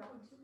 That one too?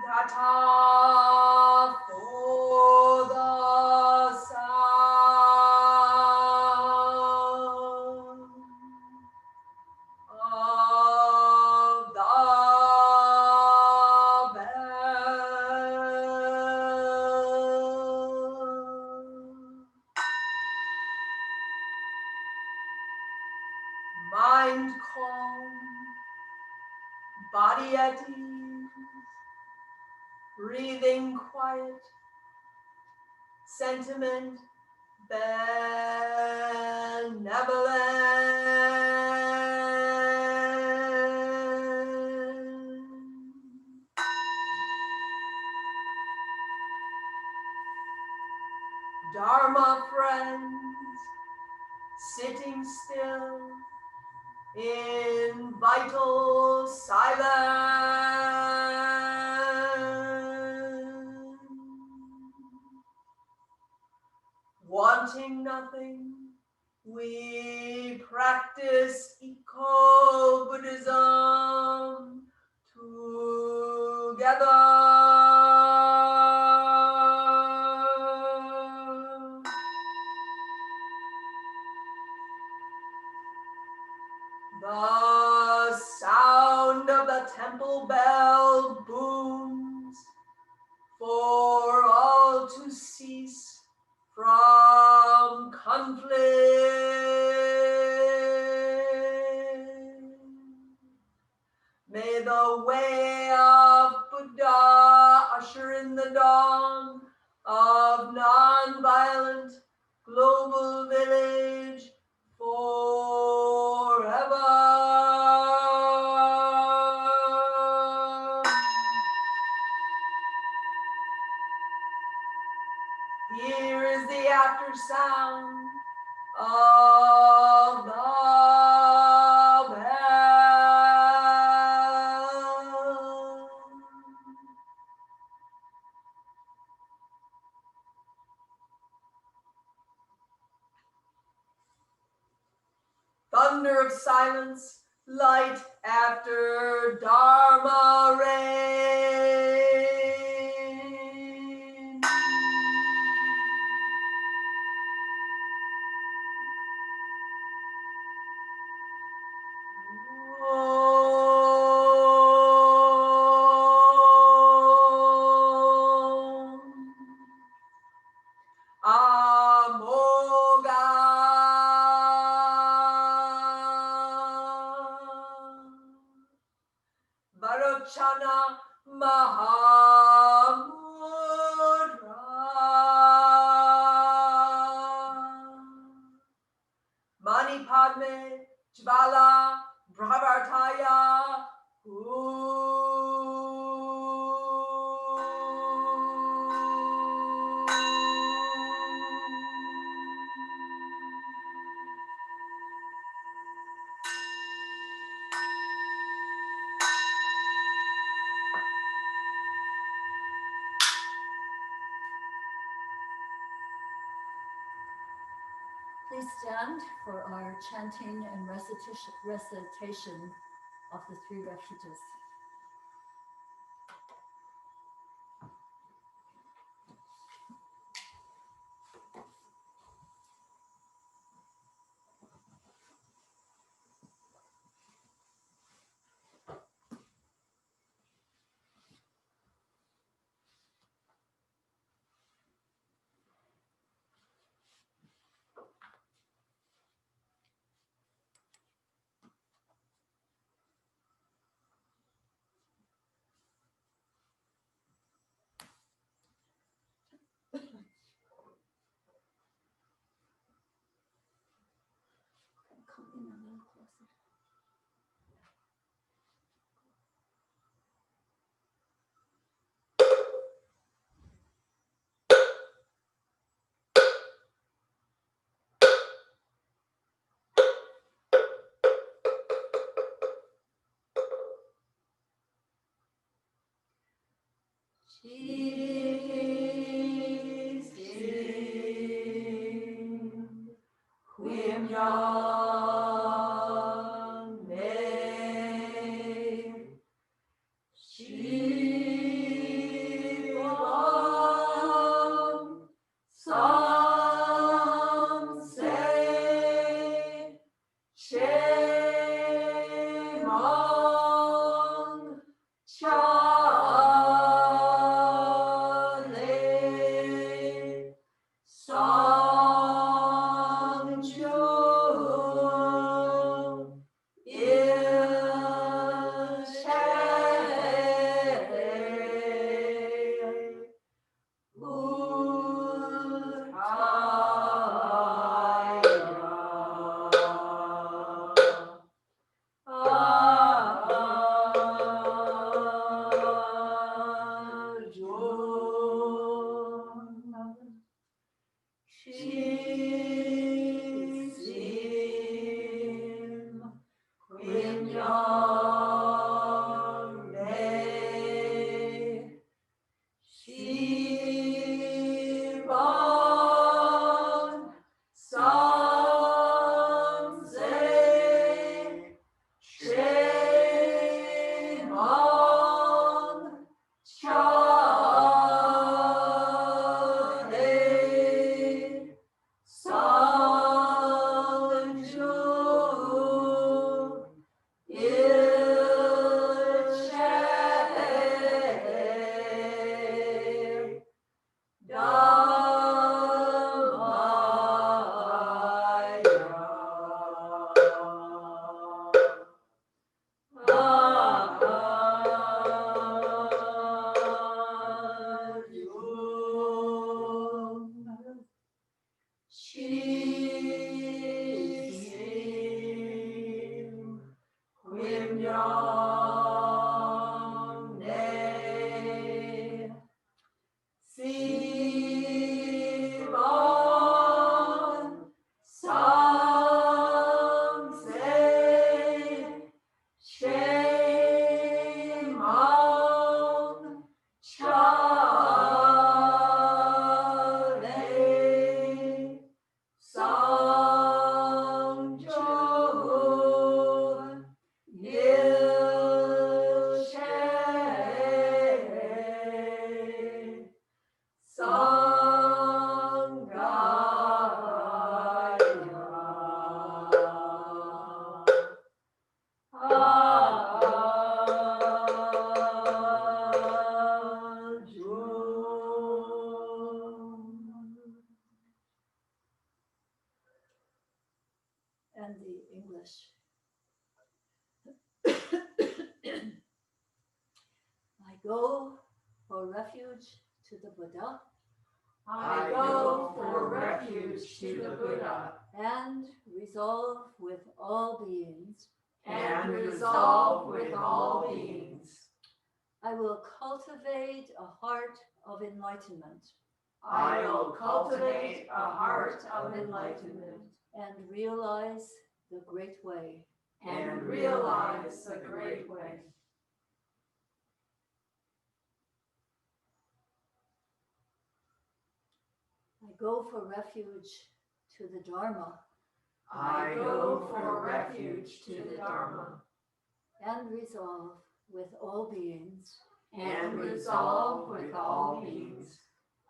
kata for the sound of the bell. Mind calm, body at ease, breathing quiet, sentiment benevolent. Dharma friends, sitting still in vital silence, wanting nothing, we practice eco-Buddhism together. The sound of the temple bell booms for all to cease from conflict. May the way of Buddha usher in the dawn of non-violent global village forever. Here is the after sound of the bell. Thunder of silence, light after Dharma rain. Amoga. Varochana Mahamudra. Mani Padme Jvala Bhavartaya. Please stand for our chanting and recitation of the three refuges. Come in a little closer. go for refuge to the Buddha I go for refuge to the Buddha and resolve with all beings. and resolve with all beings. I will cultivate a heart of enlightenment I will cultivate a heart of enlightenment and realize the great way. and realize the great way. I go for refuge to the Dharma I go for refuge to the Dharma and resolve with all beings. and resolve with all beings.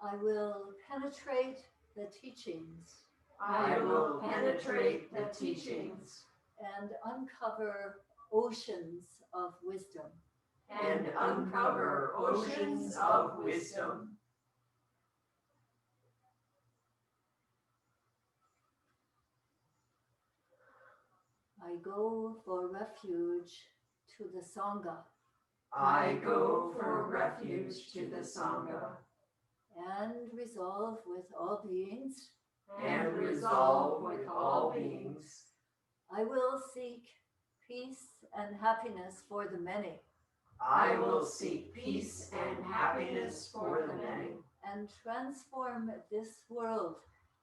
I will penetrate the teachings I will penetrate the teachings and uncover oceans of wisdom. and uncover oceans of wisdom. I go for refuge to the Sangha I go for refuge to the Sangha and resolve with all beings. and resolve with all beings. I will seek peace and happiness for the many I will seek peace and happiness for the many and transform this world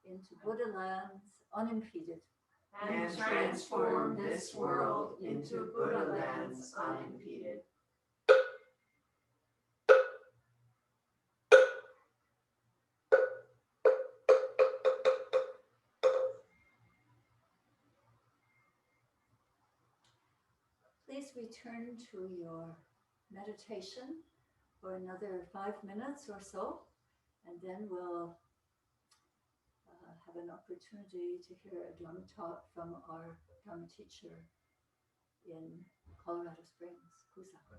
into Buddha lands unimpeded. and transform this world into Buddha lands unimpeded. Please return to your meditation for another 5 minutes or so, and then we'll have an opportunity to hear a Dharma talk from our Dharma teacher in Colorado Springs, Kusa.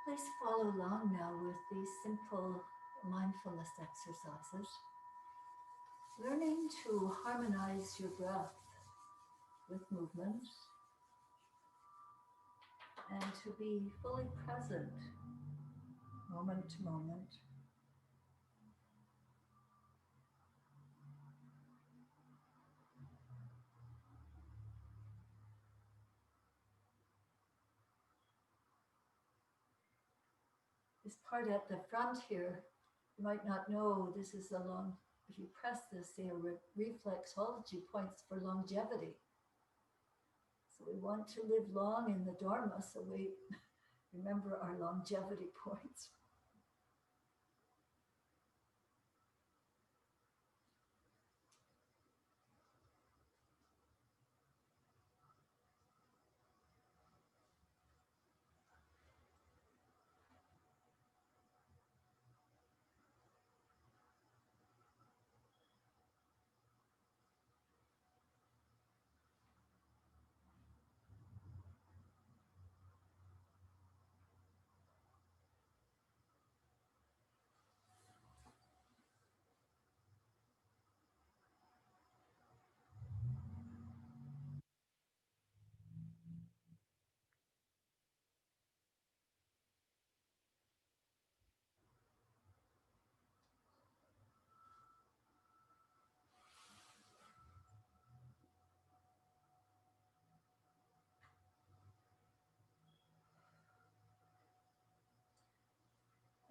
Please follow along now with these simple mindfulness exercises, learning to harmonize your breath with movement and to be fully present moment to moment. This part at the front here, you might not know this is if you press this, they are reflexology points for longevity. So we want to live long in the Dharma, so we remember our longevity points.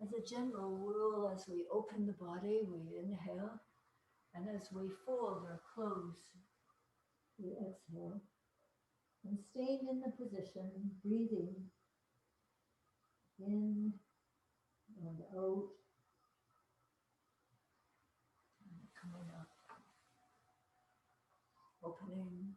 As a general rule, as we open the body, we inhale, and as we fold or close, we exhale. And staying in the position, breathing in and out, and coming up, opening.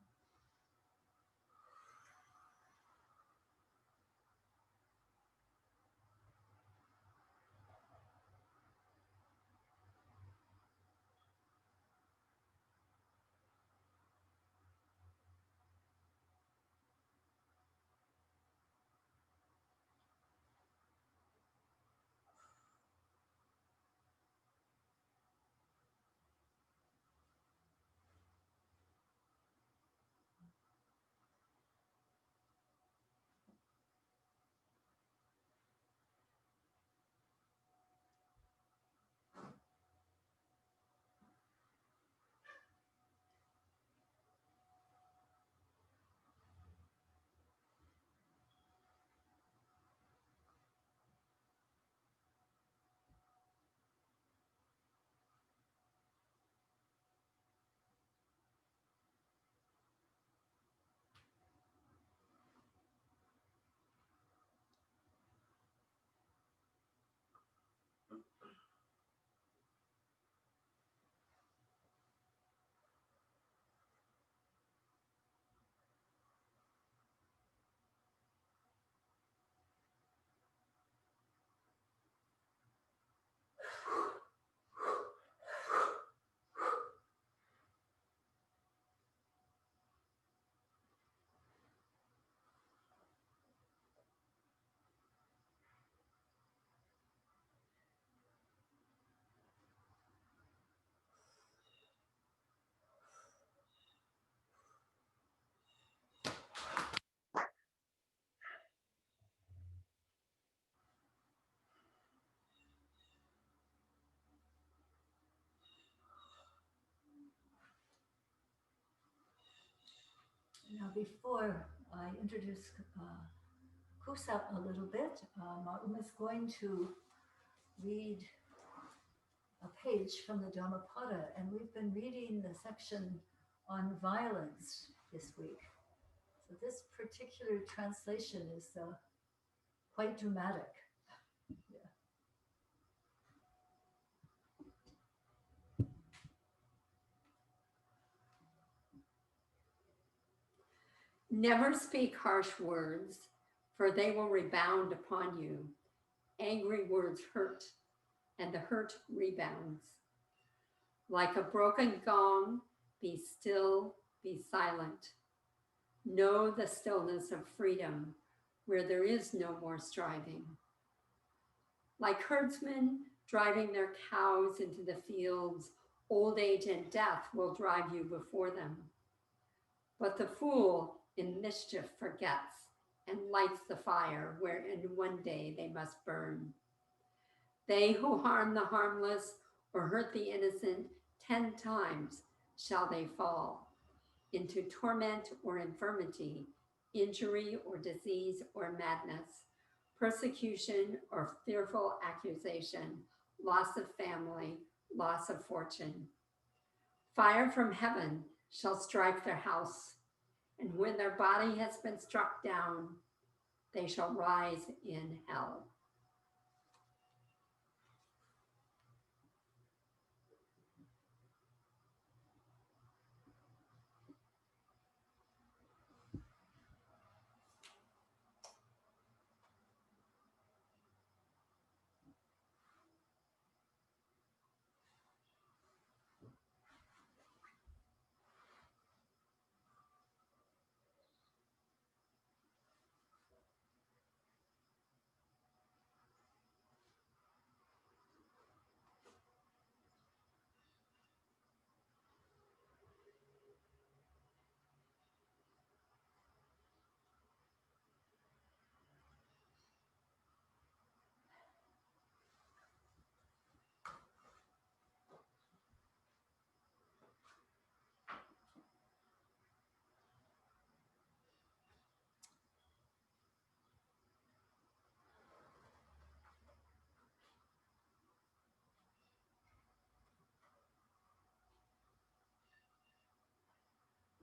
Now, before I introduce Kusa a little bit, Martin is going to read a page from the Dhammapada, and we've been reading the section on violence this week. So this particular translation is quite dramatic. Yeah. Never speak harsh words, for they will rebound upon you. Angry words hurt, and the hurt rebounds. Like a broken gong, be still, be silent. Know the stillness of freedom, where there is no more striving. Like herdsmen driving their cows into the fields, old age and death will drive you before them. But the fool in mischief forgets and lights the fire wherein one day they must burn. They who harm the harmless or hurt the innocent 10 times shall they fall into torment or infirmity, injury or disease or madness, persecution or fearful accusation, loss of family, loss of fortune. Fire from heaven shall strike their house, and when their body has been struck down, they shall rise in hell.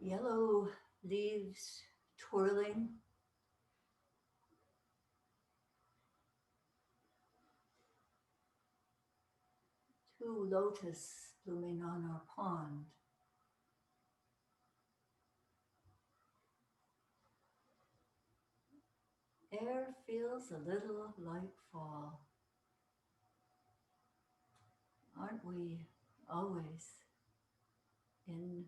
Yellow leaves twirling. Two lotus blooming on our pond. Air feels a little like fall. Aren't we always in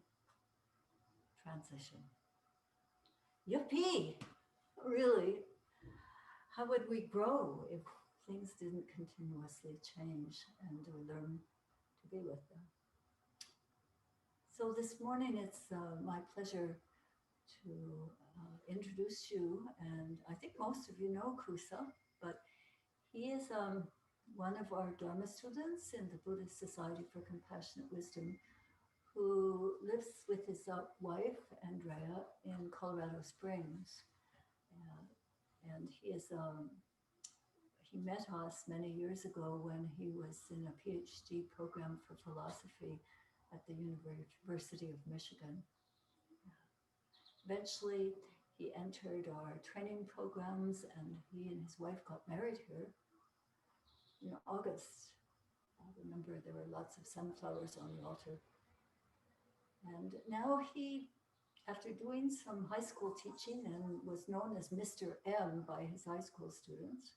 transition? Yippee! Really, how would we grow if things didn't continuously change and we learn to be with them? So this morning it's my pleasure to introduce you, and I think most of you know Kusa, but he is one of our Dharma students in the Buddhist Society for Compassionate Wisdom, who lives with his wife, Andrea, in Colorado Springs. And he met us many years ago when he was in a PhD program for philosophy at the University of Michigan. Eventually, he entered our training programs, and he and his wife got married here in August. I remember there were lots of sunflowers on the altar. And now he, after doing some high school teaching and was known as Mr. M by his high school students,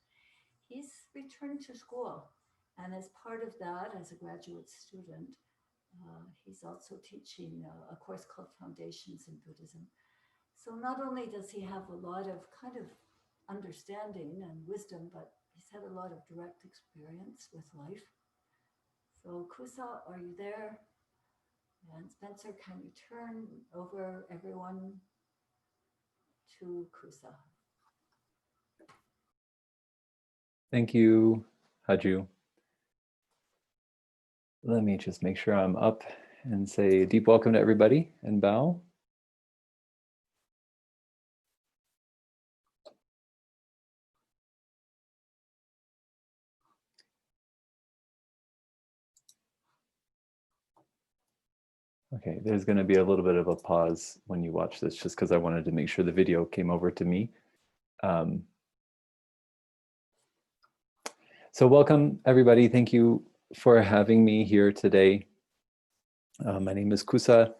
he's returned to school. And as part of that, as a graduate student, he's also teaching a course called Foundations in Buddhism. So not only does he have a lot of kind of understanding and wisdom, but he's had a lot of direct experience with life. So Kusa, are you there? And Spencer, can you turn over everyone to Kusa? Thank you, Haju. Let me just make sure I'm up and say a deep welcome to everybody and bow. Okay, there's going to be a little bit of a pause when you watch this, just because I wanted to make sure the video came over to me. So welcome, everybody. Thank you for having me here today. My name is Kusa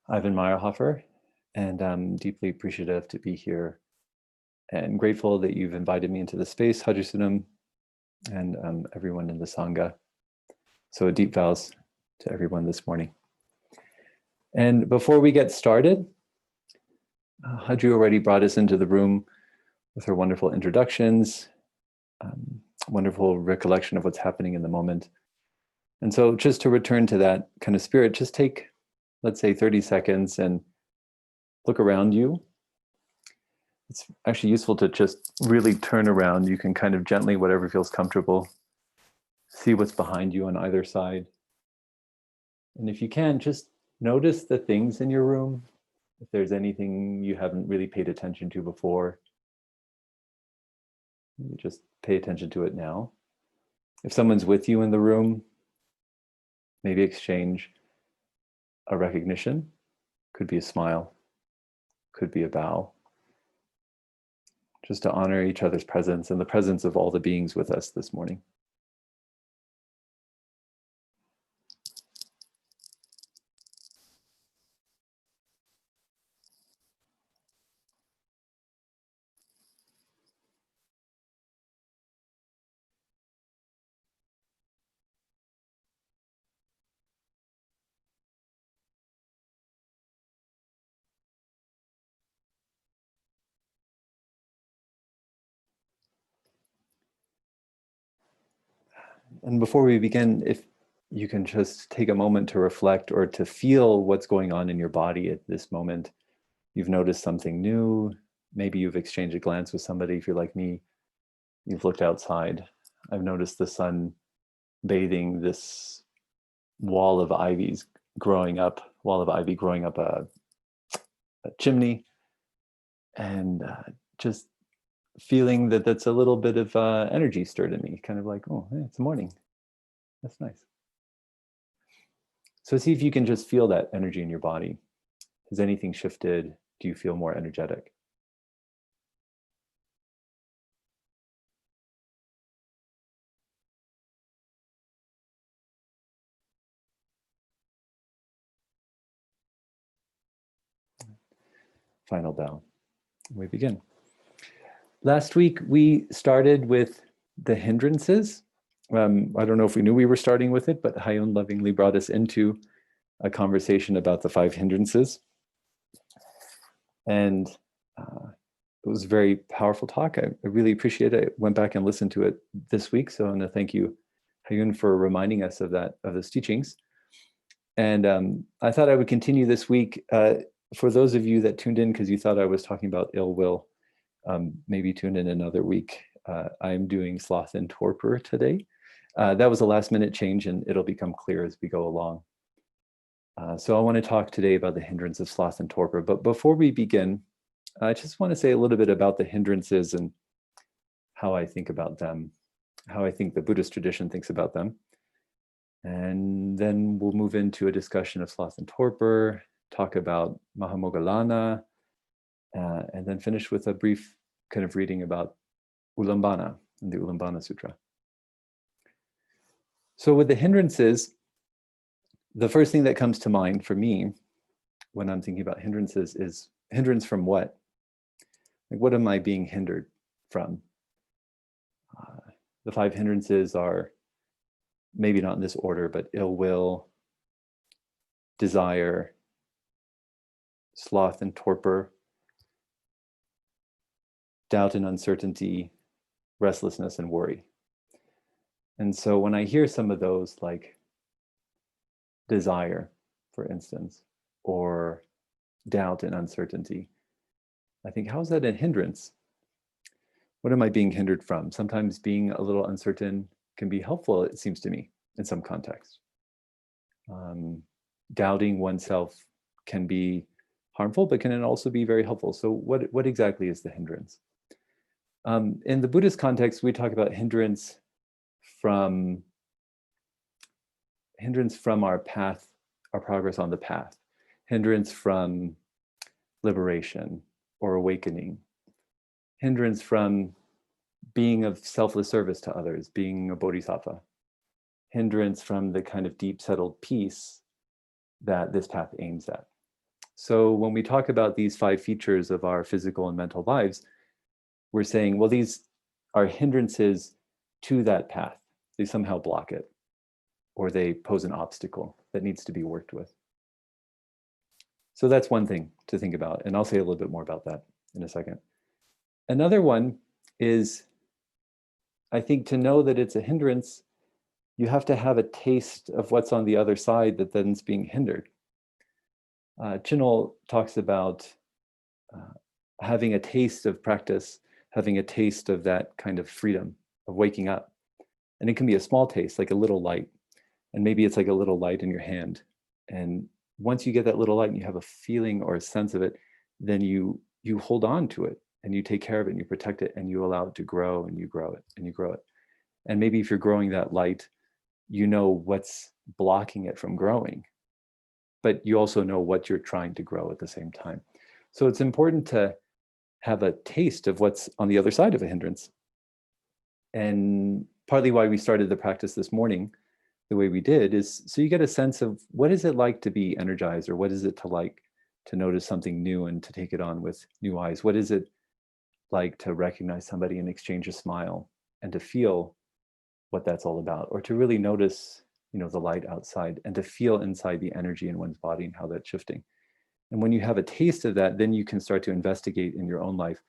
Ivan Meyerhofer, and I'm deeply appreciative to be here and grateful that you've invited me into the space, Haju Sunam, and everyone in the Sangha. So deep vows to everyone this morning. And before we get started, Haju already brought us into the room with her wonderful introductions. wonderful recollection of what's happening in the moment. And so just to return to that kind of spirit, just take, let's say, 30 seconds and look around you. It's actually useful to just really turn around. You can kind of gently, whatever feels comfortable, see what's behind you on either side. And if you can, just notice the things in your room. If there's anything you haven't really paid attention to before, you just pay attention to it now. If someone's with you in the room, maybe exchange a recognition. Could be a smile, could be a bow. Just to honor each other's presence and the presence of all the beings with us this morning. And before we begin, if you can just take a moment to reflect or to feel what's going on in your body at this moment. You've noticed something new. Maybe you've exchanged a glance with somebody. If you're like me, you've looked outside. I've noticed the sun bathing this wall of ivy growing up a chimney, and just feeling that that's a little bit of energy stirred in me, kind of like, oh, hey, it's morning. That's nice. So see if you can just feel that energy in your body. Has anything shifted? Do you feel more energetic? Final bow. We begin. Last week, we started with the hindrances. I don't know if we knew we were starting with it, but Hayun lovingly brought us into a conversation about the 5 hindrances. And it was a very powerful talk. I really appreciate it. I went back and listened to it this week. So I want to thank you, Hayun, for reminding us of those teachings. And I thought I would continue this week. For those of you that tuned in because you thought I was talking about ill will, maybe tune in another week. I'm doing sloth and torpor today. That was a last minute change, and it'll become clear as we go along. So I want to talk today about the hindrance of sloth and torpor. But before we begin, I just want to say a little bit about the hindrances and how I think about them, how I think the Buddhist tradition thinks about them. And then we'll move into a discussion of sloth and torpor, talk about Mahamoggallana, and then finish with a brief kind of reading about Ulambana and the Ulambana Sutra. So with the hindrances, the first thing that comes to mind for me when I'm thinking about hindrances is hindrance from what? Like, what am I being hindered from? The 5 hindrances are maybe not in this order, but ill will, desire, sloth and torpor, doubt and uncertainty, restlessness and worry. And so when I hear some of those, like desire, for instance, or doubt and uncertainty, I think, how is that a hindrance? What am I being hindered from? Sometimes being a little uncertain can be helpful, it seems to me, in some context. Doubting oneself can be harmful, but can it also be very helpful? So what exactly is the hindrance? In the Buddhist context, we talk about hindrance from our path, our progress on the path, hindrance from liberation or awakening, hindrance from being of selfless service to others, being a bodhisattva, hindrance from the kind of deep settled peace that this path aims at. So when we talk about these 5 features of our physical and mental lives, we're saying, well, these are hindrances to that path. They somehow block it, or they pose an obstacle that needs to be worked with. So that's one thing to think about, and I'll say a little bit more about that in a second. Another one is I think to know that it's a hindrance, you have to have a taste of what's on the other side that then is being hindered. Chinol talks about having a taste of practice, having a taste of that kind of freedom of waking up. And it can be a small taste, like a little light. And maybe it's like a little light in your hand. And once you get that little light and you have a feeling or a sense of it, then you hold on to it and you take care of it and you protect it and you allow it to grow and you grow it and you grow it. And maybe if you're growing that light, you know what's blocking it from growing, but you also know what you're trying to grow at the same time. So it's important to have a taste of what's on the other side of a hindrance. And partly why we started the practice this morning the way we did is so you get a sense of what is it like to be energized, or what is it to like to notice something new and to take it on with new eyes? What is it like to recognize somebody and exchange a smile and to feel what that's all about, or to really notice, the light outside and to feel inside the energy in one's body and how that's shifting. And when you have a taste of that, then you can start to investigate in your own life,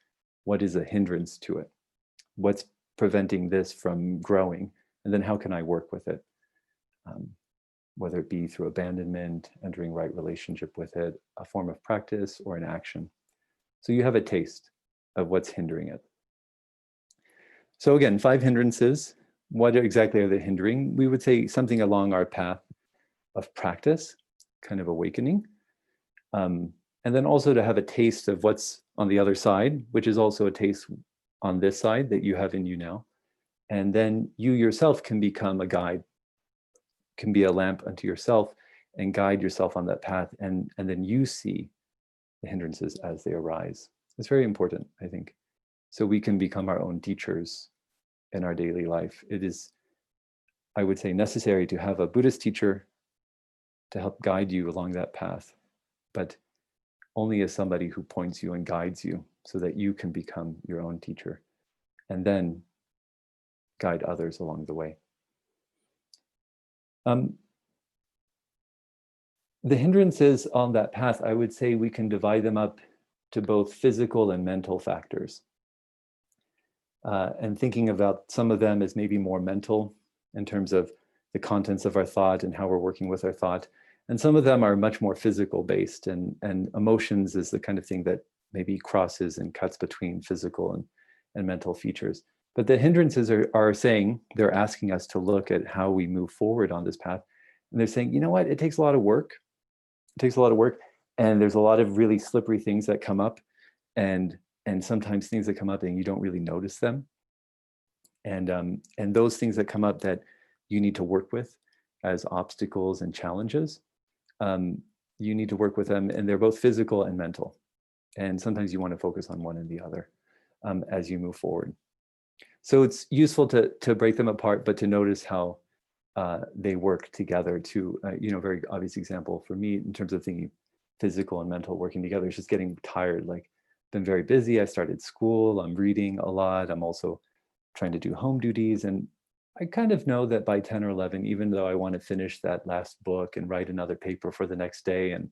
what is a hindrance to it? What's preventing this from growing? And then how can I work with it? Whether it be through abandonment, entering right relationship with it, a form of practice, or an action. So you have a taste of what's hindering it. So again, 5 hindrances. What exactly are they hindering? We would say something along our path of practice, kind of awakening. And then also to have a taste of what's on the other side, which is also a taste on this side that you have in you now. And then you yourself can become a guide, can be a lamp unto yourself and guide yourself on that path. And then you see the hindrances as they arise. It's very important, I think. So we can become our own teachers in our daily life. It is, I would say, necessary to have a Buddhist teacher to help guide you along that path, but only as somebody who points you and guides you so that you can become your own teacher and then guide others along the way. The hindrances on that path, I would say we can divide them up to both physical and mental factors. And thinking about some of them as maybe more mental in terms of the contents of our thought and how we're working with our thought. And some of them are much more physical based, and emotions is the kind of thing that maybe crosses and cuts between physical and mental features. But the hindrances are saying, they're asking us to look at how we move forward on this path. And they're saying, you know what, it takes a lot of work. It takes a lot of work. And there's a lot of really slippery things that come up. And sometimes things that come up and you don't really notice them. And those things that come up that you need to work with as obstacles and challenges, you need to work with them, and they're both physical and mental. And sometimes you want to focus on one and the other as you move forward. So it's useful to break them apart, but to notice how they work together to, very obvious example for me in terms of thinking physical and mental working together is just getting tired. Like, been very busy. I started school, I'm reading a lot. I'm also trying to do home duties. And I kind of know that by 10 or 11, even though I want to finish that last book and write another paper for the next day and,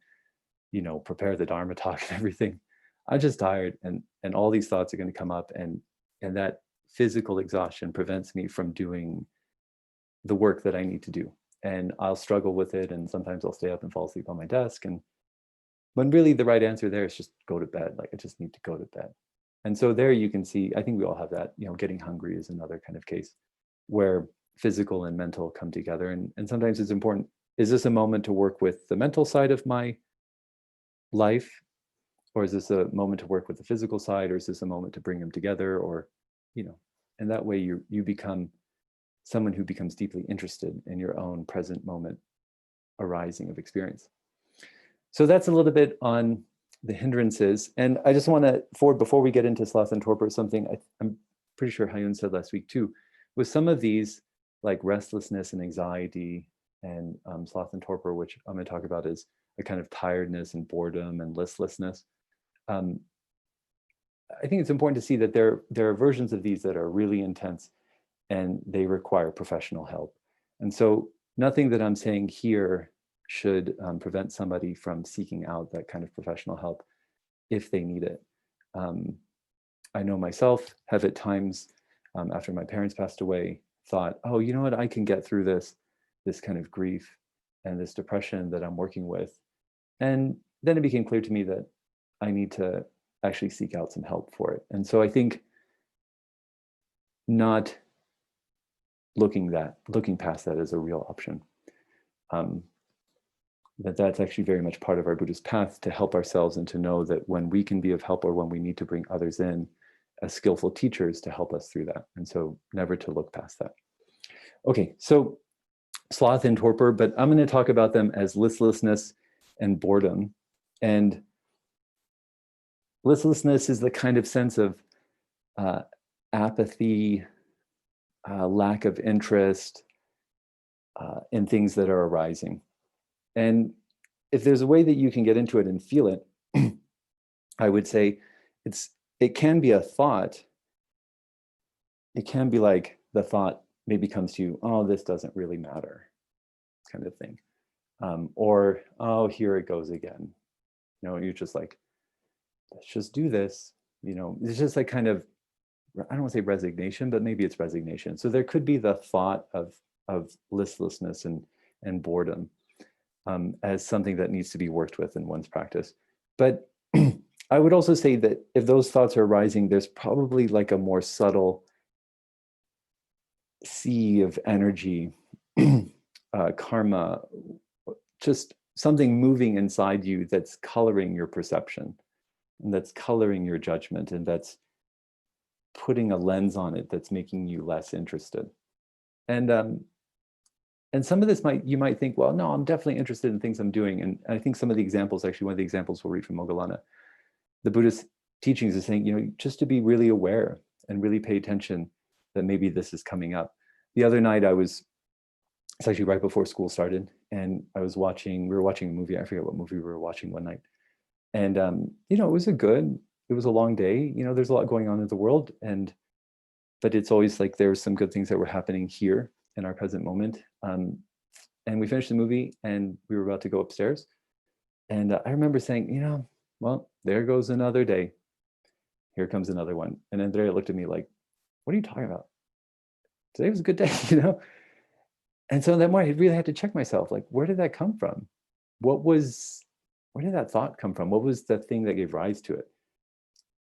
prepare the Dharma talk and everything, I'm just tired. And all these thoughts are going to come up, and that physical exhaustion prevents me from doing the work that I need to do. And I'll struggle with it. And sometimes I'll stay up and fall asleep on my desk. And when really the right answer there is just go to bed. Like, I just need to go to bed. And so there you can see, I think we all have that, getting hungry is another kind of case where physical and mental come together. And sometimes it's important, is this a moment to work with the mental side of my life? Or is this a moment to work with the physical side? Or is this a moment to bring them together? Or, and that way you become someone who becomes deeply interested in your own present moment arising of experience. So that's a little bit on the hindrances. And I just want to forward, before we get into sloth and torpor, something I'm pretty sure Hayun said last week too, with some of these like restlessness and anxiety and sloth and torpor, which I'm going to talk about as a kind of tiredness and boredom and listlessness. I think it's important to see that there are versions of these that are really intense and they require professional help. And so nothing that I'm saying here should prevent somebody from seeking out that kind of professional help if they need it. I know myself have at times after my parents passed away, thought, oh, you know what, I can get through this kind of grief and this depression that I'm working with. And then it became clear to me that I need to actually seek out some help for it. And so I think not looking past that as a real option. That's actually very much part of our Buddhist path, to help ourselves and to know that when we can be of help or when we need to bring others in as skillful teachers to help us through that. And so never to look past that. Okay, so sloth and torpor, but I'm going to talk about them as listlessness and boredom. And listlessness is the kind of sense of apathy, lack of interest in things that are arising. And if there's a way that you can get into it and feel it, I would say it can be a thought. It can be like the thought maybe comes to you, oh, this doesn't really matter, kind of thing. Or, oh, here it goes again. You know, you're just like, let's just do this. You know, it's just like kind of, I don't want to say resignation, but maybe it's resignation. So there could be the thought of listlessness and boredom as something that needs to be worked with in one's practice. But I would also say that if those thoughts are arising, there's probably like a more subtle sea of energy, karma, just something moving inside you that's coloring your perception, and that's coloring your judgment, and that's putting a lens on it that's making you less interested. And some of this you might think, well, no, I'm definitely interested in things I'm doing. And I think some of the examples, actually, one of the examples we'll read from Moggallana, the Buddhist teachings is saying, you know, just to be really aware and really pay attention that maybe this is coming up. The other night it's actually right before school started, and we were watching a movie. I forget what movie we were watching one night. And, you know, it was a long day. You know, there's a lot going on in the world, but it's always like there's some good things that were happening here in our present moment. And we finished the movie and we were about to go upstairs. And I remember saying, you know, well, there goes another day. Here comes another one. And Andrea looked at me like, what are you talking about? Today was a good day, you know? And so that morning I really had to check myself, like, where did that come from? Where did that thought come from? What was the thing that gave rise to it?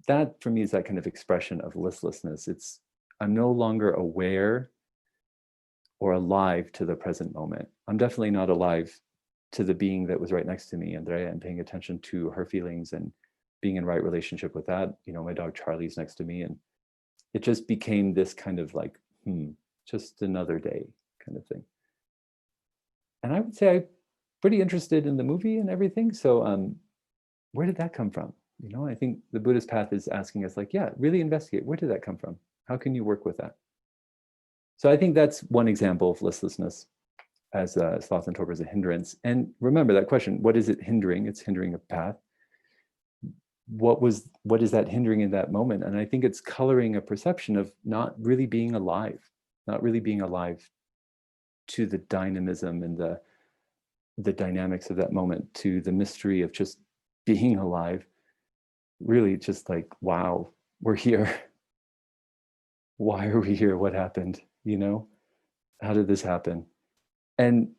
That for me is that kind of expression of listlessness. I'm no longer aware or alive to the present moment. I'm definitely not alive to the being that was right next to me, Andrea, and paying attention to her feelings and being in right relationship with that. You know, my dog Charlie's next to me, and it just became this kind of like, just another day kind of thing. And I would say I'm pretty interested in the movie and everything. So where did that come from? You know, I think the Buddhist path is asking us, like, yeah, really investigate. Where did that come from? How can you work with that? So I think that's one example of listlessness as sloth and torpor as a hindrance. And remember that question, what is it hindering? It's hindering a path. What is that hindering in that moment? And I think it's coloring a perception of not really being alive to the dynamism and the dynamics of that moment, to the mystery of just being alive. Really just like, wow, we're here. Why are we here? What happened? You know, how did this happen? And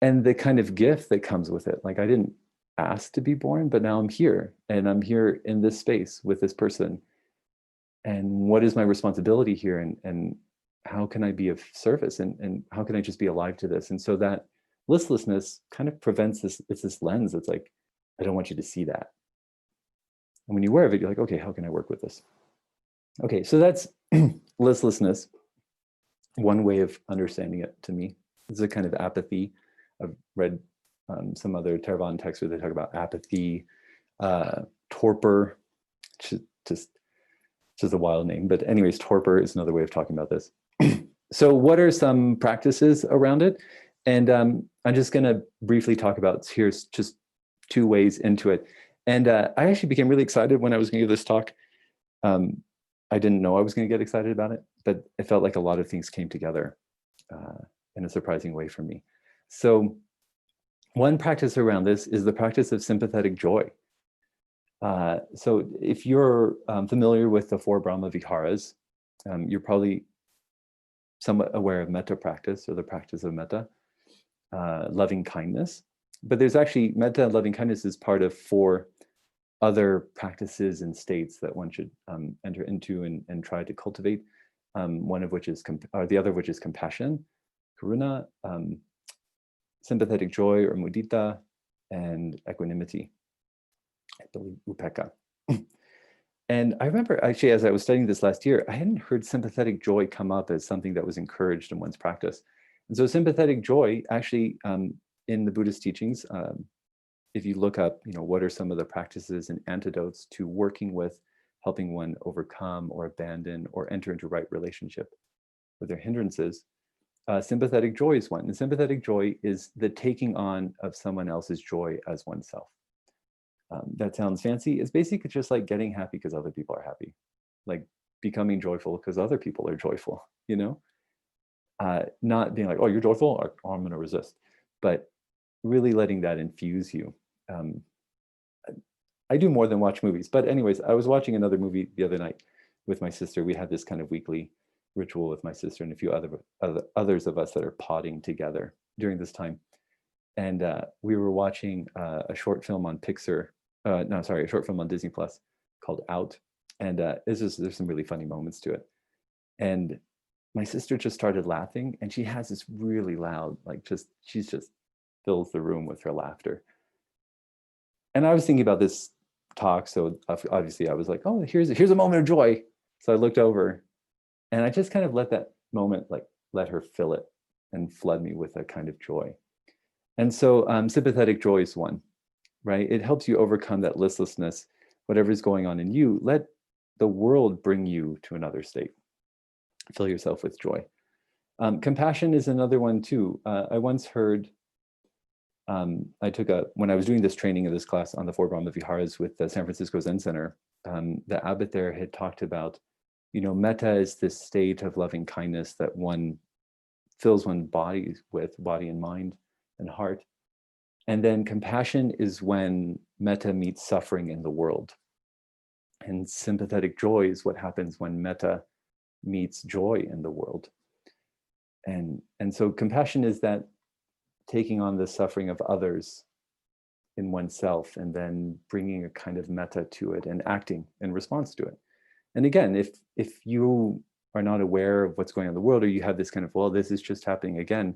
the kind of gift that comes with it. Like, I didn't ask to be born, but now I'm here, and I'm here in this space with this person. And what is my responsibility here? And how can I be of service? And how can I just be alive to this? And so that listlessness kind of prevents this, it's this lens that's like, I don't want you to see that. And when you're aware of it, you're like, okay, how can I work with this? Okay, so that's listlessness. One way of understanding it to me is a kind of apathy. I've read some other Theravada texts where they talk about apathy, torpor, just a wild name. But anyways, torpor is another way of talking about this. So what are some practices around it? And I'm just going to briefly talk about, here's just 2 ways into it. And I actually became really excited when I was going to give this talk. I didn't know I was going to get excited about it, but it felt like a lot of things came together in a surprising way for me. So one practice around this is the practice of sympathetic joy. So if you're familiar with the 4 Brahma Viharas, You're probably somewhat aware of metta practice, or the practice of metta, loving kindness. But there's actually metta and loving kindness is part of 4 other practices and states that one should enter into and try to cultivate. One of which is, or the other of which is compassion, karuna, sympathetic joy or mudita, and equanimity, I believe upekkha. And I remember actually, as I was studying this last year, I hadn't heard sympathetic joy come up as something that was encouraged in one's practice. And so sympathetic joy actually, in the Buddhist teachings, if you look up, what are some of the practices and antidotes to working with, helping one overcome or abandon or enter into right relationship with their hindrances, sympathetic joy is one. And sympathetic joy is the taking on of someone else's joy as oneself. That sounds fancy. It's basically just like getting happy because other people are happy, like becoming joyful because other people are joyful, not being like, oh, you're joyful, oh, I'm going to resist, but really letting that infuse you. I do more than watch movies, but anyways, I was watching another movie the other night with my sister. We had this kind of weekly ritual with my sister and a few others of us that are potting together during this time. And we were watching a short film on Pixar, a short film on Disney Plus called Out. And there's some really funny moments to it. And my sister just started laughing, and she has this really loud, she's just fills the room with her laughter. And I was thinking about this talk, so obviously I was like, oh, here's a moment of joy. So I looked over, and I just kind of let that moment, let her fill it and flood me with a kind of joy. And so sympathetic joy is one, right? It helps you overcome that listlessness, whatever's going on in you. Let the world bring you to another state. Fill yourself with joy. Compassion is another one too. I once heard, when I was doing this training of this class on the 4 Brahma Viharas with the San Francisco Zen Center, the abbot there had talked about, metta is this state of loving kindness that one fills one's body and mind and heart. And then compassion is when metta meets suffering in the world. And sympathetic joy is what happens when metta meets joy in the world. And so compassion is that taking on the suffering of others in oneself and then bringing a kind of metta to it and acting in response to it. And again, if you are not aware of what's going on in the world, or you have this kind of, well, this is just happening again,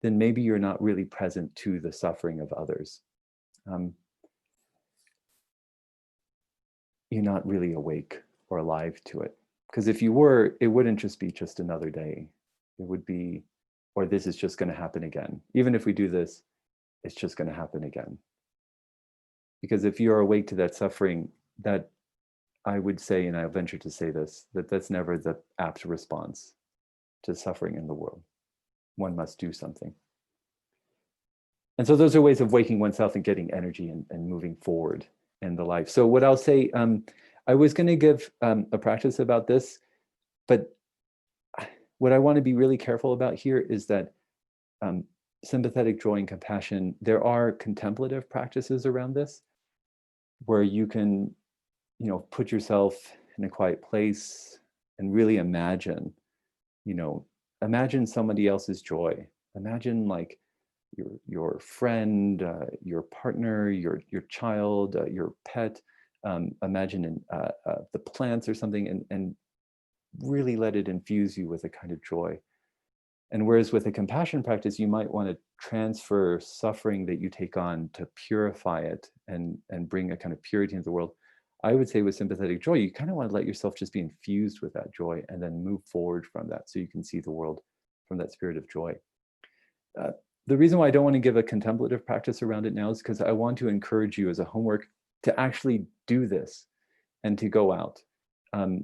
then maybe you're not really present to the suffering of others. You're not really awake or alive to it. Because if you were, it wouldn't just be just another day. It would be, or this is just going to happen again. Even if we do this, it's just going to happen again. Because if you're awake to that suffering, that I would say, and I venture to say this, that's never the apt response to suffering in the world. One must do something. And so those are ways of waking oneself and getting energy and moving forward in the life. So what I'll say, I was going to give a practice about this, but what I want to be really careful about here is that sympathetic joy and compassion, there are contemplative practices around this where you can, put yourself in a quiet place and really imagine, imagine somebody else's joy. Imagine like your friend, your partner, your child, your pet. Imagine in the plants or something, and really let it infuse you with a kind of joy. And whereas with a compassion practice, you might want to transfer suffering that you take on to purify it and bring a kind of purity into the world. I would say with sympathetic joy, you kind of want to let yourself just be infused with that joy and then move forward from that so you can see the world from that spirit of joy. The reason why I don't want to give a contemplative practice around it now is because I want to encourage you as a homework to actually do this and to go out.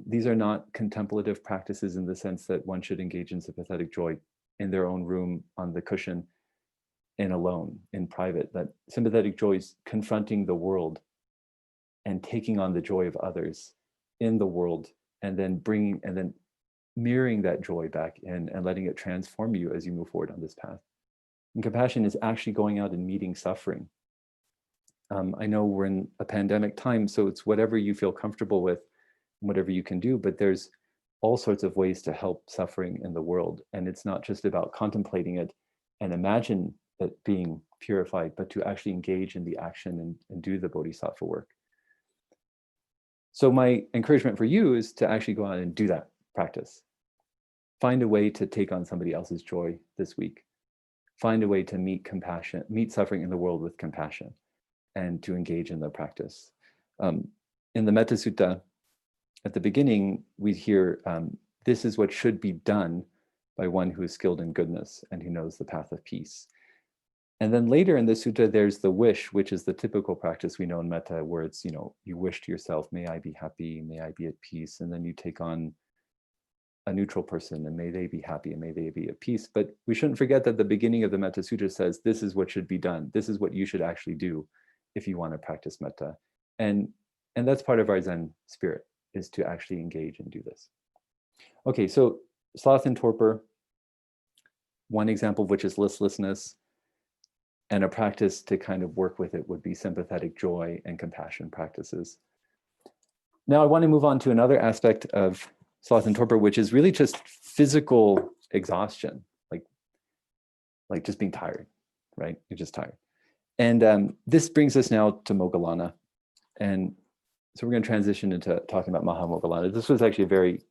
These are not contemplative practices in the sense that one should engage in sympathetic joy in their own room on the cushion and alone in private. That sympathetic joy is confronting the world and taking on the joy of others in the world, and then mirroring that joy back in and letting it transform you as you move forward on this path. And compassion is actually going out and meeting suffering. I know we're in a pandemic time, so it's whatever you feel comfortable with, whatever you can do, but there's all sorts of ways to help suffering in the world. And it's not just about contemplating it and imagine it being purified, but to actually engage in the action and do the bodhisattva work. So my encouragement for you is to actually go out and do that practice. Find a way to take on somebody else's joy this week. Find a way to meet suffering in the world with compassion, and to engage in the practice. In the Metta Sutta, at the beginning, we hear, this is what should be done by one who is skilled in goodness and who knows the path of peace. And then later in the sutta, there's the wish, which is the typical practice we know in metta, where it's, you wish to yourself, may I be happy, may I be at peace. And then you take on a neutral person and may they be happy and may they be at peace. But we shouldn't forget that the beginning of the Metta Sutta says, this is what should be done. This is what you should actually do if you want to practice metta. And that's part of our Zen spirit, is to actually engage and do this. Okay, so sloth and torpor, one example of which is listlessness, and a practice to kind of work with it would be sympathetic joy and compassion practices. Now I want to move on to another aspect of sloth and torpor, which is really just physical exhaustion, like just being tired, right? You're just tired. And this brings us now to Moggallana. And so we're going to transition into talking about Mahamoggallana. This was actually very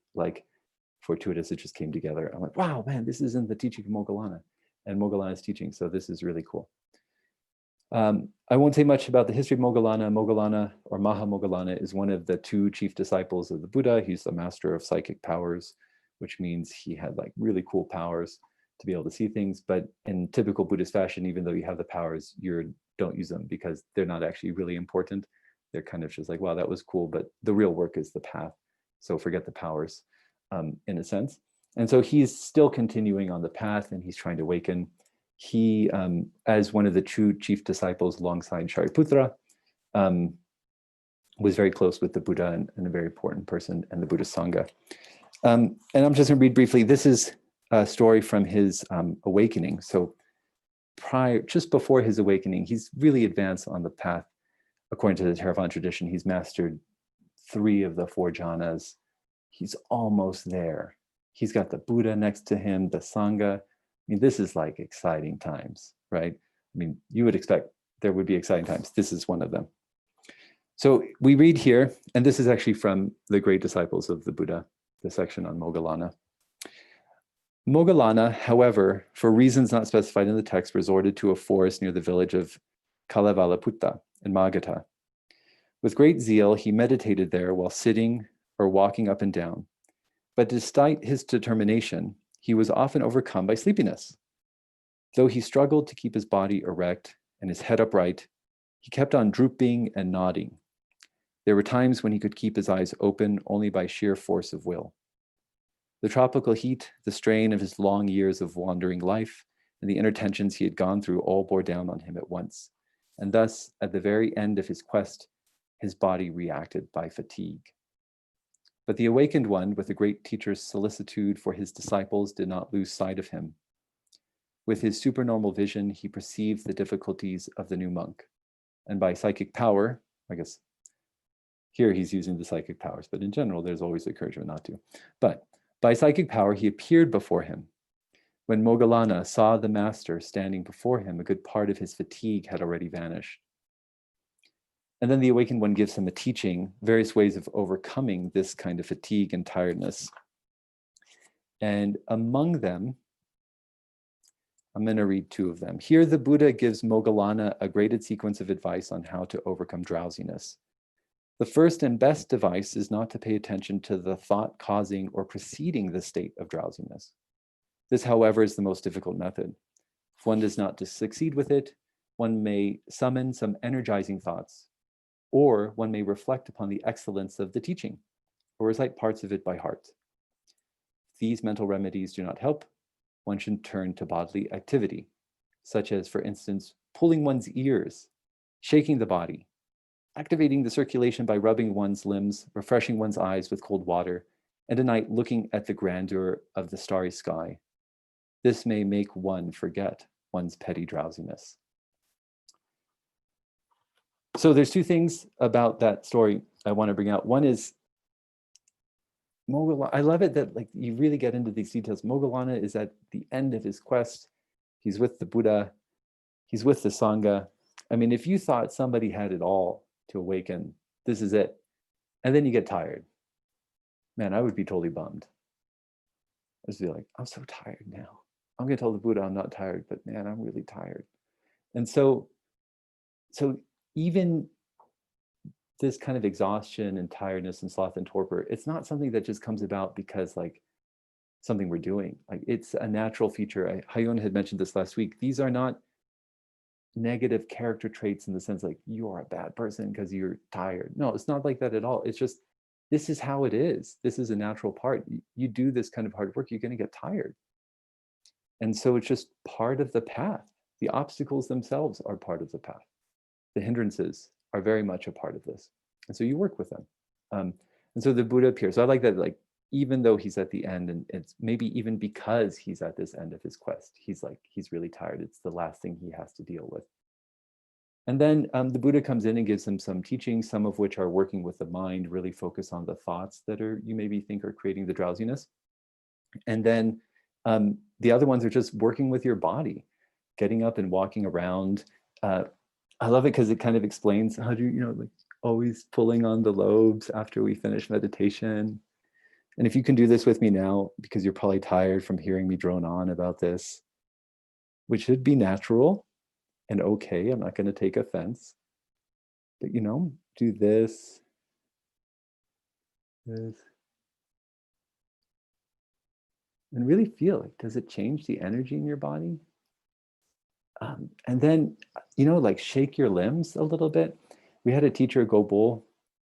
fortuitous. It just came together. I'm like, wow, man, this is in the teaching of Moggallana and Moggallana's teaching. So this is really cool. I won't say much about the history of Moggallana. Moggallana, or Mahamoggallana, is one of the two chief disciples of the Buddha. He's the master of psychic powers, which means he had really cool powers to be able to see things. But in typical Buddhist fashion, even though you have the powers, you don't use them because they're not actually really important. They're kind of just like, wow, that was cool, but the real work is the path. So forget the powers, in a sense. And so he's still continuing on the path, and he's trying to awaken. He, as one of the true chief disciples alongside Shariputra, was very close with the Buddha and a very important person in the Buddhist Sangha. And I'm just going to read briefly. This is a story from his awakening. So just before his awakening, he's really advanced on the path. According to the Theravada tradition, he's mastered 3 of the 4 jhanas. He's almost there. He's got the Buddha next to him, the Sangha. I mean, this is exciting times, right? I mean, you would expect there would be exciting times. This is one of them. So we read here, and this is actually from the Great Disciples of the Buddha, the section on Moggallana. Moggallana, however, for reasons not specified in the text, resorted to a forest near the village of Kalavalaputta in Magadha. With great zeal, he meditated there while sitting or walking up and down. But despite his determination, he was often overcome by sleepiness. Though he struggled to keep his body erect and his head upright, he kept on drooping and nodding. There were times when he could keep his eyes open only by sheer force of will. The tropical heat, the strain of his long years of wandering life, and the inner tensions he had gone through all bore down on him at once. And thus, at the very end of his quest, his body reacted by fatigue. But the awakened one, with the great teacher's solicitude for his disciples, did not lose sight of him. With his supernormal vision, he perceived the difficulties of the new monk. And by psychic power, I guess here he's using the psychic powers, but in general, there's always encouragement not to. But by psychic power, he appeared before him. When Moggallana saw the master standing before him, a good part of his fatigue had already vanished. And then the awakened one gives him a teaching, various ways of overcoming this kind of fatigue and tiredness. And among them, I'm going to read 2 of them. Here, the Buddha gives Moggallana a graded sequence of advice on how to overcome drowsiness. The first and best device is not to pay attention to the thought causing or preceding the state of drowsiness. This, however, is the most difficult method. If one does not succeed with it, one may summon some energizing thoughts, or one may reflect upon the excellence of the teaching, or recite parts of it by heart. If these mental remedies do not help, one should turn to bodily activity, such as, for instance, pulling one's ears, shaking the body, activating the circulation by rubbing one's limbs, refreshing one's eyes with cold water, and at night looking at the grandeur of the starry sky. This may make one forget one's petty drowsiness. So there's 2 things about that story I want to bring out. One is I love it that like you really get into these details. Moggallana is at the end of his quest. He's with the Buddha. He's with the Sangha. I mean, if you thought somebody had it all to awaken, this is it. And then you get tired. Man, I would be totally bummed. I just be like, I'm so tired now. I'm going to tell the Buddha I'm not tired, but man, I'm really tired. And so even this kind of exhaustion and tiredness and sloth and torpor, it's not something that just comes about because like something we're doing. Like it's a natural feature. Hayun had mentioned this last week. These are not negative character traits in the sense like you are a bad person because you're tired. No, it's not like that at all. It's just, this is how it is. This is a natural part. You do this kind of hard work, you're going to get tired. And so it's just part of the path. The obstacles themselves are part of the path. The hindrances are very much a part of this. And so you work with them. And so the Buddha appears. So I like that, like, even though he's at the end, and it's maybe even because he's at this end of his quest, he's really tired. It's the last thing he has to deal with. And then the Buddha comes in and gives him some teachings, some of which are working with the mind, really focus on the thoughts that you maybe think are creating the drowsiness. And then the other ones are just working with your body, getting up and walking around. I love it because it kind of explains how do like always pulling on the lobes after we finish meditation. And if you can do this with me now, because you're probably tired from hearing me drone on about this, which should be natural and okay, I'm not going to take offense, but do this, and really feel like, does it change the energy in your body? And then, like shake your limbs a little bit. We had a teacher, Go Bull,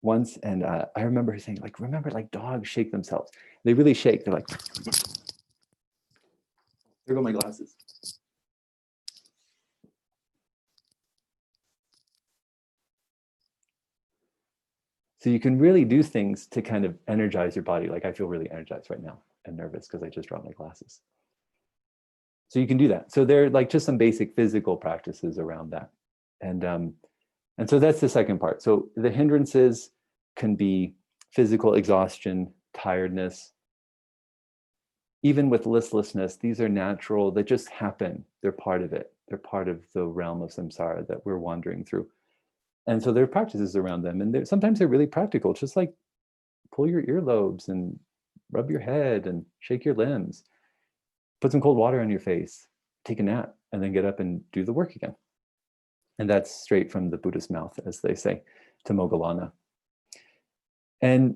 once, and I remember her saying, like, remember, like dogs shake themselves. They really shake. They're like, there go my glasses. So you can really do things to kind of energize your body. Like I feel really energized right now and nervous because I just dropped my glasses. So you can do that. So they're like just some basic physical practices around that. And so that's the second part. So the hindrances can be physical exhaustion, tiredness, even with listlessness. These are natural, they just happen. They're part of it. They're part of the realm of samsara that we're wandering through. And so there are practices around them. And sometimes they're really practical, just like pull your earlobes and rub your head and shake your limbs, put some cold water on your face, take a nap, and then get up and do the work again. And that's straight from the Buddha's mouth, as they say, to Moggallana. And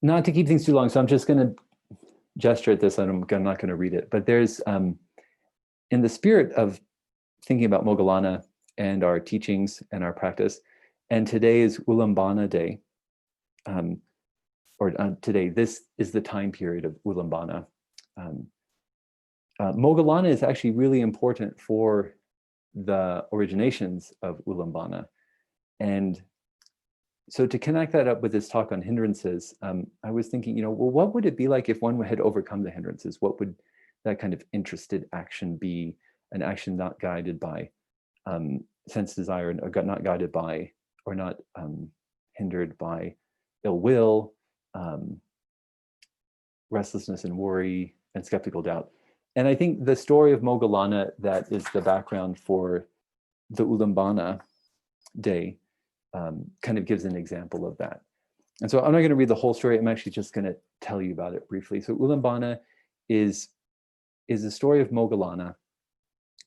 not to keep things too long, so I'm just going to gesture at this, and I'm not going to read it, but there's, in the spirit of thinking about Moggallana and our teachings and our practice, and today is Ulambana Day, today, this is the time period of Ulambana. Moggallana is actually really important for the originations of Ulambana. And so to connect that up with this talk on hindrances, I was thinking, well, what would it be like if one had overcome the hindrances? What would that kind of interested action be? An action not guided by sense desire, or not guided by, or not hindered by ill will, restlessness and worry, and skeptical doubt. And I think the story of Moggallana, that is the background for the Ulambana Day, kind of gives an example of that. And so I'm not going to read the whole story. I'm actually just going to tell you about it briefly. So Ulambana is the story of Moggallana.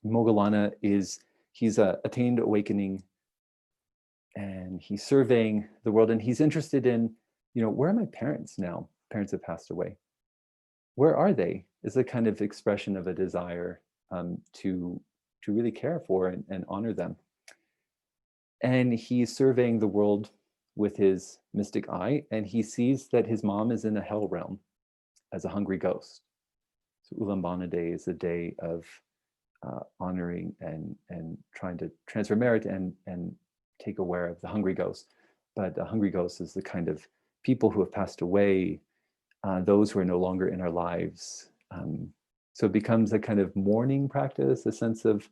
Moggallana he's attained awakening, and he's surveying the world, and he's interested in, where are my parents now? Parents have passed away. Where are they? Is a kind of expression of a desire to really care for and honor them. And he's surveying the world with his mystic eye, and he sees that his mom is in a hell realm as a hungry ghost. So Ulambana Day is a day of honoring and trying to transfer merit and take aware of the hungry ghost. But the hungry ghost is the kind of people who have passed away, those who are no longer in our lives. So it becomes a kind of mourning practice, a sense of,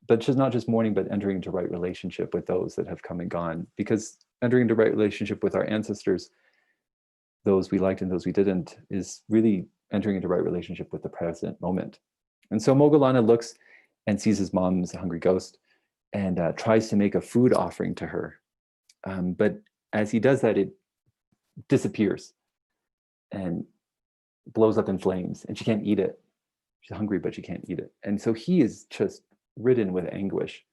but just not just mourning, but entering into right relationship with those that have come and gone. Because entering into right relationship with our ancestors those we liked and those we didn't, is really entering into right relationship with the present moment. And so Moggallana looks and sees his mom's a hungry ghost and tries to make a food offering to her. But as he does that, it disappears and blows up in flames, and she can't eat it. She's hungry, but she can't eat it. And so he is just ridden with anguish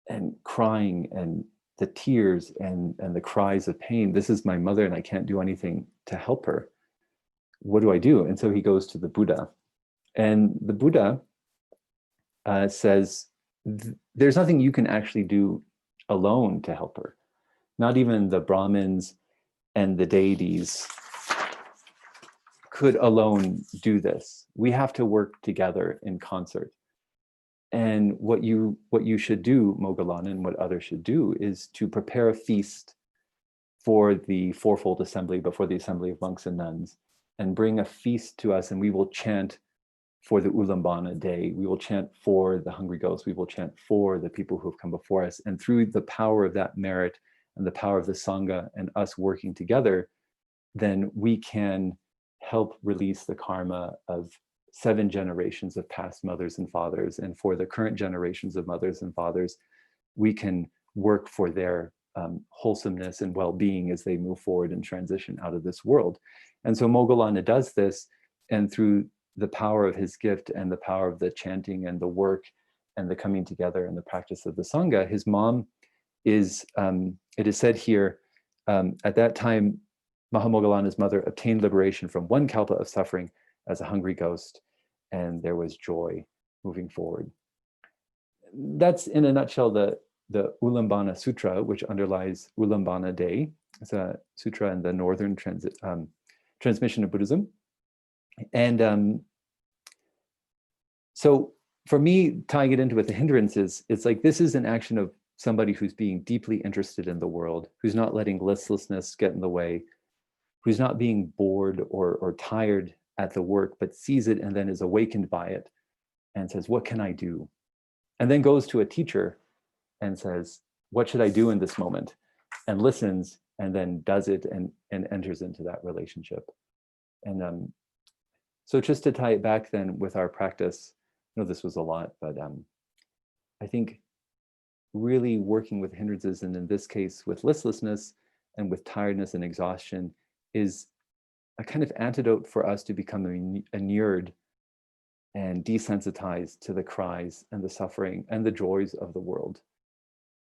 and crying, and the tears and the cries of pain. This is my mother and I can't do anything to help her. What do I do? And so he goes to the Buddha. And the Buddha says, there's nothing you can actually do alone to help her. Not even the Brahmins and the deities could alone do this. We have to work together in concert. And what you should do, Moggallana, and what others should do, is to prepare a feast for the fourfold assembly, before the assembly of monks and nuns, and bring a feast to us, and we will chant for the Ulambana day. We will chant for the hungry ghosts. We will chant for the people who have come before us. And through the power of that merit and the power of the Sangha and us working together, then we can help release the karma of 7 generations of past mothers and fathers. And for the current generations of mothers and fathers, we can work for their wholesomeness and well-being as they move forward and transition out of this world. And so Moggallana does this, and through the power of his gift and the power of the chanting and the work and the coming together and the practice of the Sangha, his mom is, it is said here, at that time, Mahamoggallana's mother obtained liberation from 1 kalpa of suffering as a hungry ghost, and there was joy moving forward. That's in a nutshell the Ulambana Sutra, which underlies Ulambana Day. It's a sutra in the northern transmission of Buddhism. And so for me, tying it into with the hindrances, it's like this is an action of somebody who's being deeply interested in the world, who's not letting listlessness get in the way, who's not being bored or tired at the work, but sees it and then is awakened by it and says, what can I do? And then goes to a teacher and says, what should I do in this moment? And listens and then does it and enters into that relationship. And so just to tie it back then with our practice, I know this was a lot, but I think really working with hindrances, and in this case with listlessness and with tiredness and exhaustion, is a kind of antidote for us to become inured and desensitized to the cries and the suffering and the joys of the world.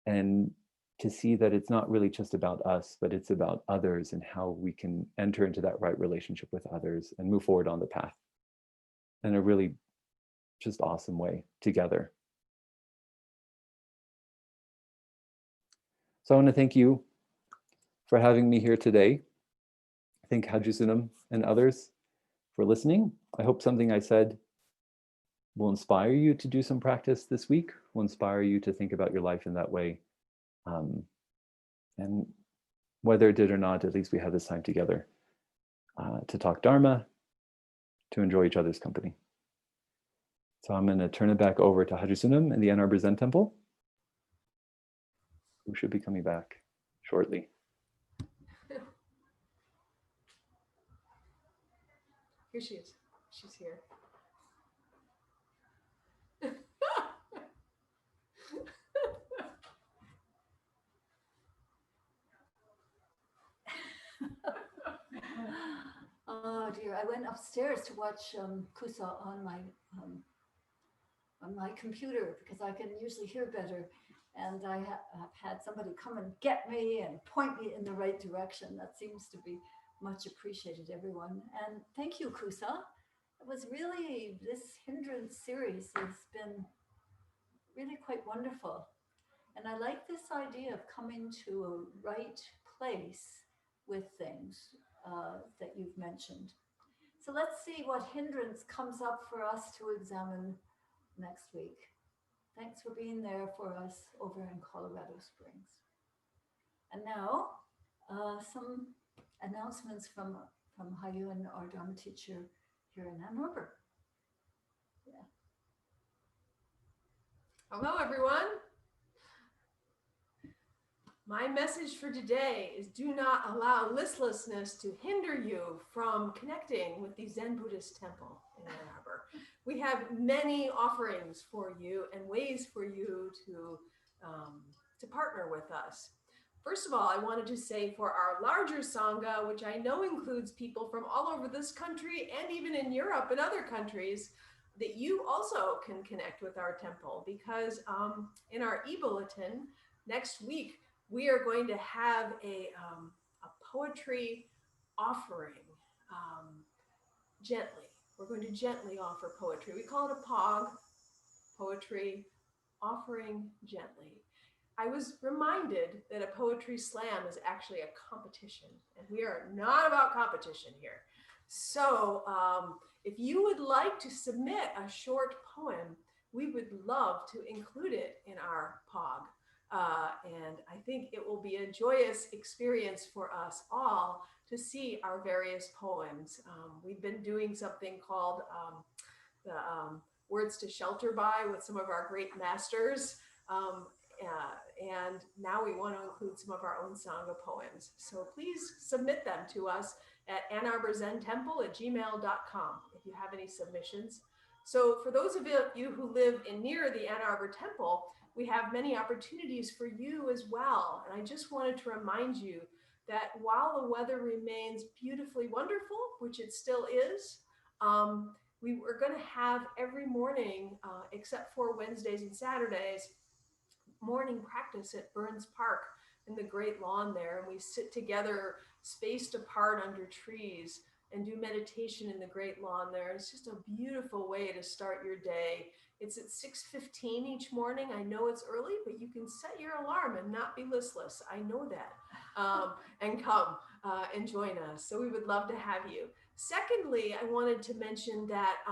And to see that it's not really just about us, but it's about others and how we can enter into that right relationship with others and move forward on the path in a really just awesome way together. So I want to thank you for having me here today. Thank Haji Sunam and others for listening. I hope something I said will inspire you to do some practice this week, will inspire you to think about your life in that way. And whether it did or not, at least we have this time together to talk Dharma, to enjoy each other's company. So I'm going to turn it back over to Haji Sunam in the Ann Arbor Zen Temple, who should be coming back shortly. Here she is. She's here. Oh dear, I went upstairs to watch Kusa on my computer because I can usually hear better. And I have had somebody come and get me and point me in the right direction. That seems to be much appreciated, everyone. And thank you, Kusa. It was really, this hindrance series has been really quite wonderful. And I like this idea of coming to a right place with things that you've mentioned. So let's see what hindrance comes up for us to examine next week. Thanks for being there for us over in Colorado Springs. And now, some announcements from Hayun, our Dharma teacher here in Ann Arbor. Yeah. Hello, everyone. My message for today is do not allow listlessness to hinder you from connecting with the Zen Buddhist temple in Ann Arbor. We have many offerings for you and ways for you to partner with us. First of all, I wanted to say for our larger Sangha, which I know includes people from all over this country and even in Europe and other countries, that you also can connect with our temple because in our e-bulletin next week, we are going to have a poetry offering gently. We're going to gently offer poetry. We call it a POG, poetry offering gently. I was reminded that a poetry slam is actually a competition, and we are not about competition here. So if you would like to submit a short poem, we would love to include it in our POG. And I think it will be a joyous experience for us all to see our various poems. We've been doing something called the Words to Shelter By with some of our great masters. And now we want to include some of our own Sangha poems. So please submit them to us at AnnArborZenTemple@gmail.com if you have any submissions. So for those of you who live near the Ann Arbor Temple, we have many opportunities for you as well. And I just wanted to remind you that while the weather remains beautifully wonderful, which it still is, we are going to have every morning, except for Wednesdays and Saturdays, morning practice at Burns Park in the great lawn there. And we sit together spaced apart under trees and do meditation in the great lawn there. It's just a beautiful way to start your day. It's at 6:15 each morning. I know it's early, but you can set your alarm and not be listless. I know that. And come and join us. So we would love to have you. Secondly, I wanted to mention that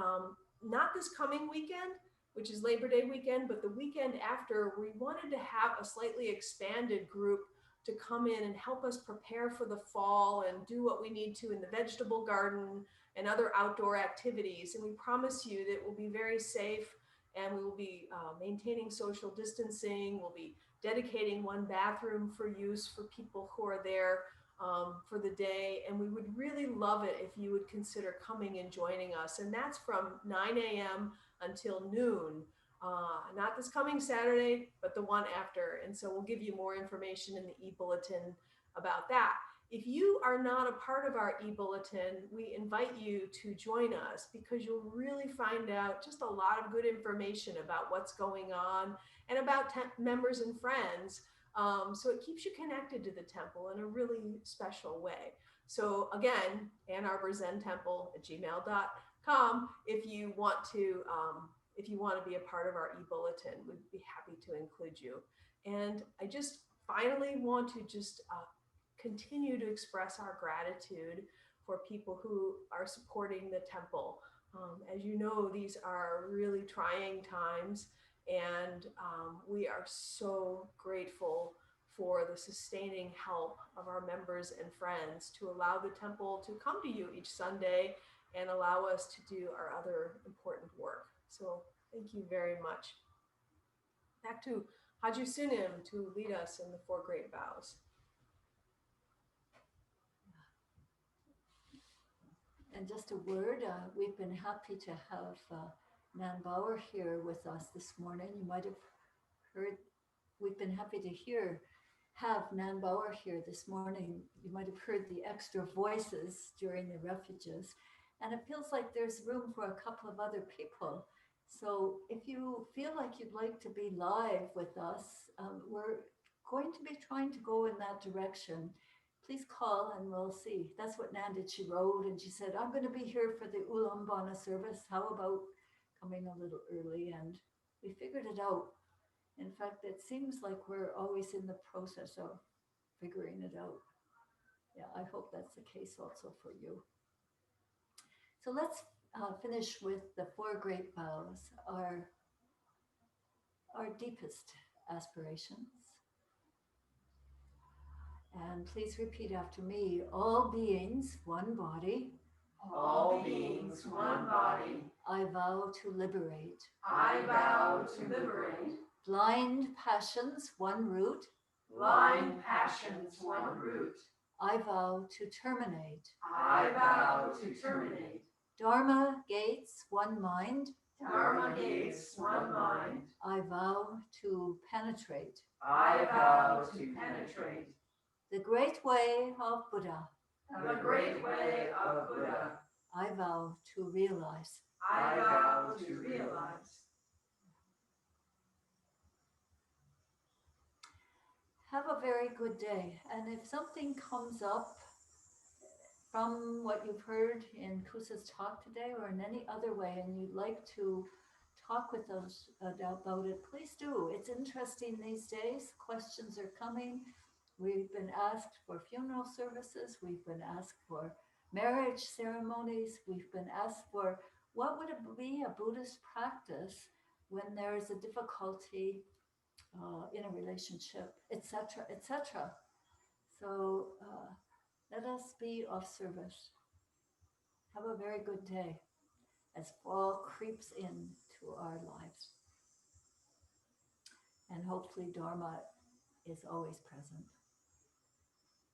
not this coming weekend, which is Labor Day weekend, but the weekend after, we wanted to have a slightly expanded group to come in and help us prepare for the fall and do what we need to in the vegetable garden and other outdoor activities. And we promise you that it will be very safe, and we will be maintaining social distancing. We'll be dedicating one bathroom for use for people who are there for the day. And we would really love it if you would consider coming and joining us. And that's from 9 a.m. until noon, not this coming Saturday, but the one after. And so we'll give you more information in the e-bulletin about that. If you are not a part of our e-bulletin, we invite you to join us because you'll really find out just a lot of good information about what's going on and about members and friends. So it keeps you connected to the temple in a really special way. So again, AnnArborZenTemple@gmail.com if you want to be a part of our e-bulletin. We'd be happy to include you. And I just finally want to just continue to express our gratitude for people who are supporting the temple. As you know, these are really trying times, and we are so grateful for the sustaining help of our members and friends to allow the temple to come to you each Sunday and allow us to do our other important work. So thank you very much. Back to Haju Sunim to lead us in the Four Great Vows. And just a word, we've been happy to have Nan Bauer here with us this morning. You might have heard, we've been happy to have Nan Bauer here this morning. You might have heard the extra voices during the refuges. And it feels like there's room for a couple of other people. So if you feel like you'd like to be live with us, we're going to be trying to go in that direction. Please call and we'll see. That's what Nan did. She wrote and she said, I'm going to be here for the Ulambana service. How about coming a little early? And we figured it out. In fact, it seems like we're always in the process of figuring it out. Yeah, I hope that's the case also for you. So let's finish with the Four Great Vows, our deepest aspirations. And please repeat after me. All beings, one body. All beings, one body. I vow to liberate. I vow to liberate. Blind passions, one root. blind passions one root. I vow to terminate. I vow to terminate. Dharma gates one mind. Dharma gates one mind. I vow to penetrate. I vow to penetrate. The great way of Buddha. The great way of Buddha. I vow to realize. I vow to realize. Have a very good day. And if something comes up from what you've heard in Kusa's talk today or in any other way, and you'd like to talk with us about it, please do. It's interesting these days. Questions are coming. We've been asked for funeral services. We've been asked for marriage ceremonies. We've been asked for what would it be a Buddhist practice when there is a difficulty in a relationship, etc., etc. So let us be of service. Have a very good day as fall creeps into our lives. And hopefully Dharma is always present.